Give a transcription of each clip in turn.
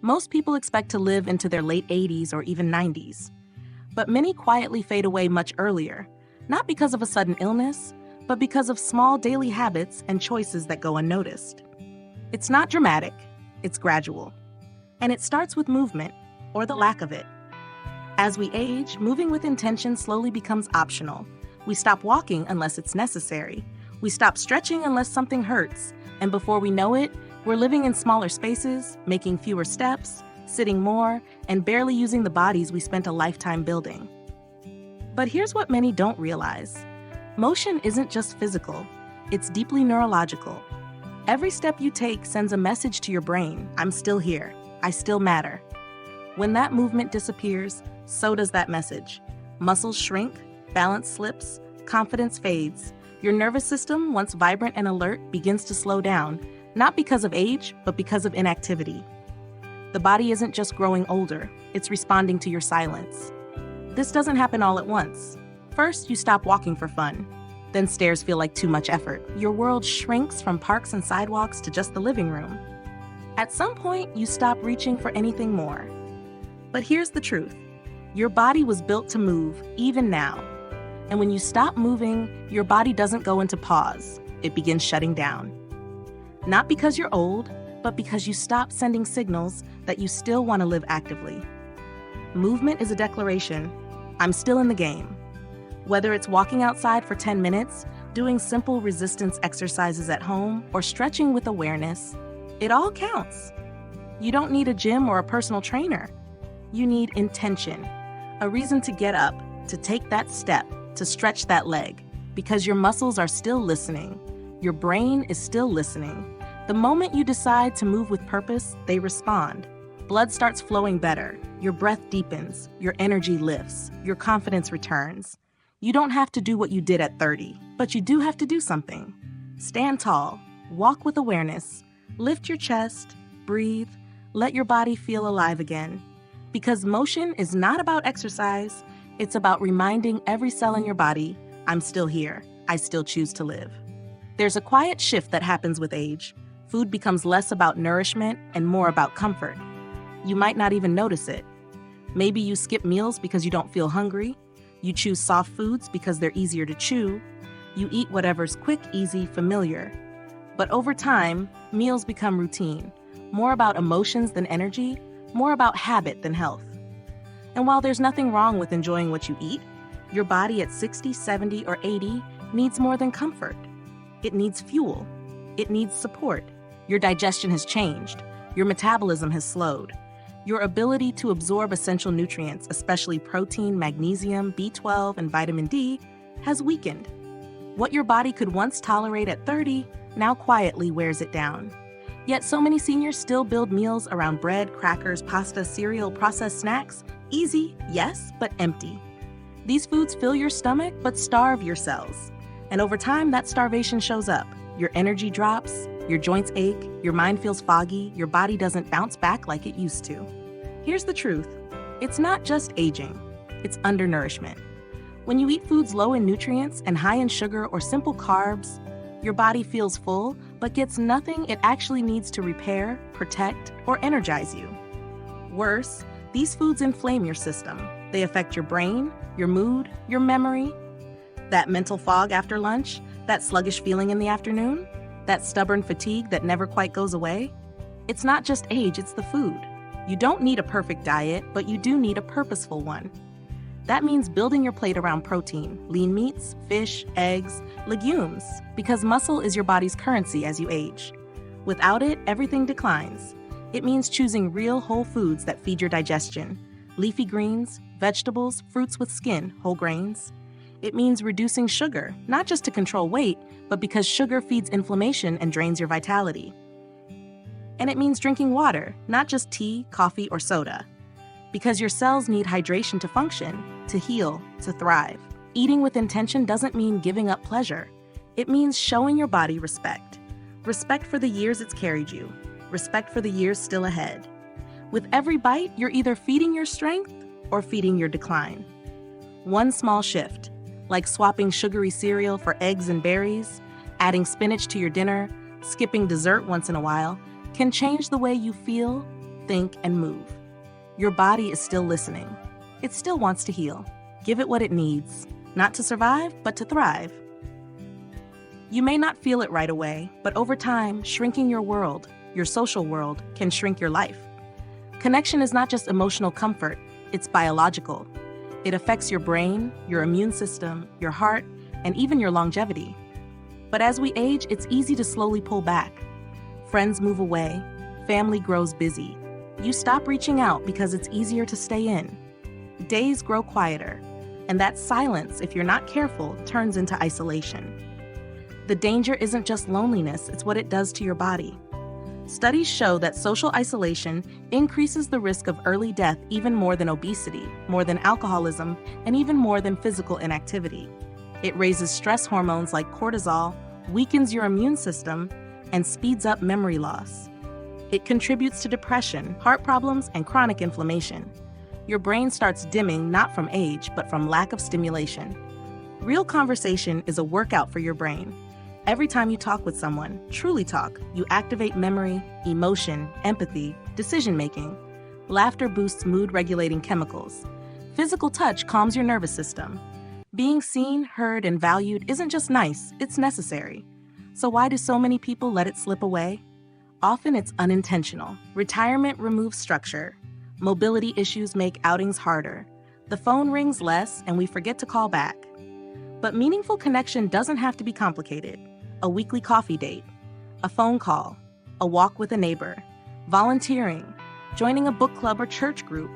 Most people expect to live into their late 80s or even 90s. But many quietly fade away much earlier, not because of a sudden illness, but because of small daily habits and choices that go unnoticed. It's not dramatic, it's gradual. And it starts with movement, or the lack of it. As we age, moving with intention slowly becomes optional. We stop walking unless it's necessary. We stop stretching unless something hurts. And before we know it, we're living in smaller spaces, making fewer steps, sitting more, and barely using the bodies we spent a lifetime building. But here's what many don't realize. Motion isn't just physical, it's deeply neurological. Every step you take sends a message to your brain, I'm still here, I still matter. When that movement disappears, so does that message. Muscles shrink, balance slips, confidence fades. Your nervous system, once vibrant and alert, begins to slow down, not because of age, but because of inactivity. The body isn't just growing older, it's responding to your silence. This doesn't happen all at once. First, you stop walking for fun. Then stairs feel like too much effort. Your world shrinks from parks and sidewalks to just the living room. At some point, you stop reaching for anything more. But here's the truth. Your body was built to move, even now. And when you stop moving, your body doesn't go into pause. It begins shutting down. Not because you're old, but because you stop sending signals that you still want to live actively. Movement is a declaration. I'm still in the game. Whether it's walking outside for 10 minutes, doing simple resistance exercises at home, or stretching with awareness, it all counts. You don't need a gym or a personal trainer. You need intention, a reason to get up, to take that step, to stretch that leg, because your muscles are still listening. Your brain is still listening. The moment you decide to move with purpose, they respond. Blood starts flowing better, your breath deepens, your energy lifts, your confidence returns. You don't have to do what you did at 30, but you do have to do something. Stand tall, walk with awareness, lift your chest, breathe, let your body feel alive again. Because motion is not about exercise, it's about reminding every cell in your body, I'm still here, I still choose to live. There's a quiet shift that happens with age. Food becomes less about nourishment and more about comfort. You might not even notice it. Maybe you skip meals because you don't feel hungry. You choose soft foods because they're easier to chew. You eat whatever's quick, easy, familiar. But over time, meals become routine, more about emotions than energy, more about habit than health. And while there's nothing wrong with enjoying what you eat, your body at 60, 70, or 80 needs more than comfort. It needs fuel. It needs support. Your digestion has changed. Your metabolism has slowed. Your ability to absorb essential nutrients, especially protein, magnesium, B12, and vitamin D, has weakened. What your body could once tolerate at 30 now quietly wears it down. Yet so many seniors still build meals around bread, crackers, pasta, cereal, processed snacks. Easy, yes, but empty. These foods fill your stomach, but starve your cells. And over time, that starvation shows up. Your energy drops, your joints ache, your mind feels foggy, your body doesn't bounce back like it used to. Here's the truth. It's not just aging, it's undernourishment. When you eat foods low in nutrients and high in sugar or simple carbs, your body feels full, but gets nothing it actually needs to repair, protect, or energize you. Worse, these foods inflame your system. They affect your brain, your mood, your memory. That mental fog after lunch, that sluggish feeling in the afternoon, that stubborn fatigue that never quite goes away. It's not just age, it's the food. You don't need a perfect diet, but you do need a purposeful one. That means building your plate around protein, lean meats, fish, eggs, legumes, because muscle is your body's currency as you age. Without it, everything declines. It means choosing real whole foods that feed your digestion, leafy greens, vegetables, fruits with skin, whole grains. It means reducing sugar, not just to control weight, but because sugar feeds inflammation and drains your vitality. And it means drinking water, not just tea, coffee, or soda. Because your cells need hydration to function, to heal, to thrive. Eating with intention doesn't mean giving up pleasure. It means showing your body respect. Respect for the years it's carried you. Respect for the years still ahead. With every bite, you're either feeding your strength or feeding your decline. One small shift, like swapping sugary cereal for eggs and berries, adding spinach to your dinner, skipping dessert once in a while, can change the way you feel, think, and move. Your body is still listening. It still wants to heal. Give it what it needs, not to survive, but to thrive. You may not feel it right away, but over time, shrinking your world, your social world, can shrink your life. Connection is not just emotional comfort, it's biological. It affects your brain, your immune system, your heart, and even your longevity. But as we age, it's easy to slowly pull back. Friends move away, family grows busy. You stop reaching out because it's easier to stay in. Days grow quieter, and that silence, if you're not careful, turns into isolation. The danger isn't just loneliness, it's what it does to your body. Studies show that social isolation increases the risk of early death even more than obesity, more than alcoholism, and even more than physical inactivity. It raises stress hormones like cortisol, weakens your immune system, and speeds up memory loss. It contributes to depression, heart problems, and chronic inflammation. Your brain starts dimming not from age, but from lack of stimulation. Real conversation is a workout for your brain. Every time you talk with someone, truly talk, you activate memory, emotion, empathy, decision-making. Laughter boosts mood-regulating chemicals. Physical touch calms your nervous system. Being seen, heard, and valued isn't just nice, it's necessary. So why do so many people let it slip away? Often it's unintentional. Retirement removes structure. Mobility issues make outings harder. The phone rings less, and we forget to call back. But meaningful connection doesn't have to be complicated. A weekly coffee date, a phone call, a walk with a neighbor, volunteering, joining a book club or church group,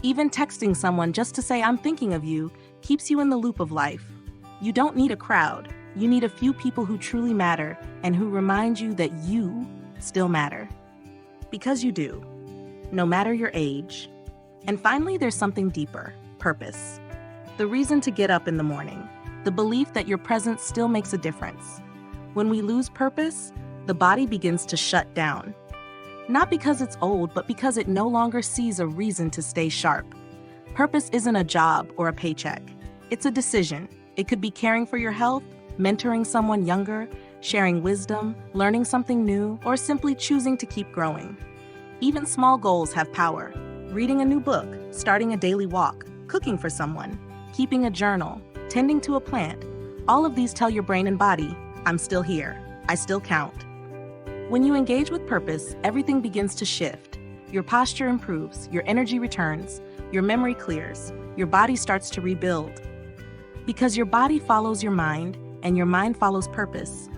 even texting someone just to say I'm thinking of you keeps you in the loop of life. You don't need a crowd. You need a few people who truly matter and who remind you that you still matter. Because you do, no matter your age. And finally, there's something deeper, purpose. The reason to get up in the morning, the belief that your presence still makes a difference. When we lose purpose, the body begins to shut down. Not because it's old, but because it no longer sees a reason to stay sharp. Purpose isn't a job or a paycheck. It's a decision. It could be caring for your health, mentoring someone younger, sharing wisdom, learning something new, or simply choosing to keep growing. Even small goals have power. Reading a new book, starting a daily walk, cooking for someone, keeping a journal, tending to a plant. All of these tell your brain and body, I'm still here. I still count. When you engage with purpose, everything begins to shift. Your posture improves, your energy returns, your memory clears, your body starts to rebuild. Because your body follows your mind, and your mind follows purpose.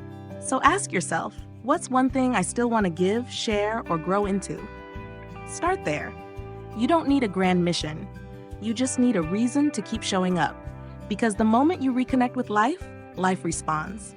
So ask yourself, what's one thing I still want to give, share, or grow into? Start there. You don't need a grand mission. You just need a reason to keep showing up. Because the moment you reconnect with life, life responds.